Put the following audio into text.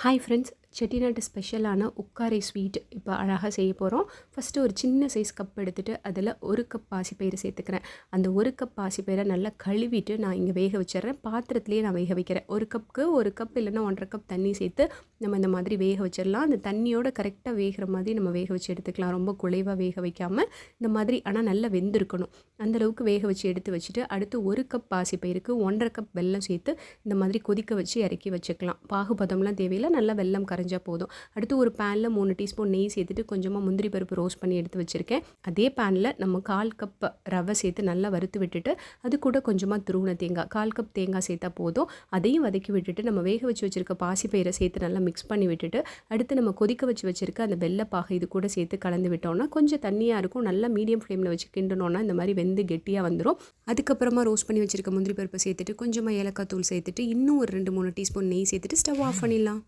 Hi friends, செட்டிநாட்டு ஸ்பெஷலான உக்காரை sweet இப்போ அழகாக செய்ய போகிறோம். ஃபஸ்ட்டு ஒரு சின்ன சைஸ் கப் எடுத்துகிட்டு அதில் 1 கப் பாசிப்பயிறு சேர்த்துக்கிறேன். அந்த 1 கப் பாசிப்பயிரை நல்லா கழுவிட்டு நான் இங்கே வேக வச்சிடுறேன். பாத்திரத்துலேயே நான் வேக வைக்கிறேன். 1 கப்புக்கு 1 கப் இல்லைன்னா 1.5 கப் தண்ணி சேர்த்து நம்ம இந்த மாதிரி வேக வச்சிடலாம். அந்த தண்ணியோட கரெக்டாக வேகிற மாதிரி நம்ம வேக வச்சு எடுத்துக்கலாம். ரொம்ப குழைவாக வேக வைக்காமல் இந்த மாதிரி, ஆனால் நல்லா வெந்திருக்கணும். அந்தளவுக்கு வேக வச்சு எடுத்து வச்சுட்டு அடுத்து 1 கப் பாசிப்பயிருக்கு 1.5 கப் வெல்லம் சேர்த்து இந்த மாதிரி கொதிக்க வச்சு இறக்கி வச்சுக்கலாம். பாகுபதம்லாம் தேவையில்லை, நல்லா வெல்லம் கரைஞ்சா போதும். அடுத்து ஒரு பேனில் 3 டீஸ்பூன் நெய் சேர்த்துட்டு கொஞ்சமாக முந்திரி பருப்பு ரோஸ்ட் பண்ணி எடுத்து வச்சுருக்கேன். அதே பேனில் நம்ம 1/4 கப் ரவை சேர்த்து நல்லா வறுத்து விட்டுட்டு அது கூட கொஞ்சமாக துருவின தேங்காய் 1/4 கப் தேங்காய் சேர்த்தா போதும். அதையும் வதக்கி விட்டுட்டு நம்ம வேக வச்சு வச்சுருக்க பாசிப்பயிரை சேர்த்து நல்லா மிக்ஸ் பண்ணி விட்டுட்டு அடுத்து நம்ம கொதிக்க வச்சுருக்க அந்த வெள்ளைப்பாகை இது கூட சேர்த்து கலந்து விட்டோம்னா கொஞ்சம் தண்ணியாக இருக்கும். நல்லா மீடியம் ஃப்ளேமில் வச்சு கிண்டனோன்னா இந்த மாதிரி வெந்து கெட்டியாக வந்துடும். அதுக்கப்புறமா ரோஸ்ட் பண்ணி வச்சுருக்க முந்திரி பருப்பை சேர்த்துட்டு கொஞ்சமாக ஏலக்காய் தூள் சேர்த்துட்டு இன்னும் ஒரு 2-3 டீஸ்பூன் நெய் சேர்த்துட்டு ஸ்டவ் ஆஃப் பண்ணிடலாம்.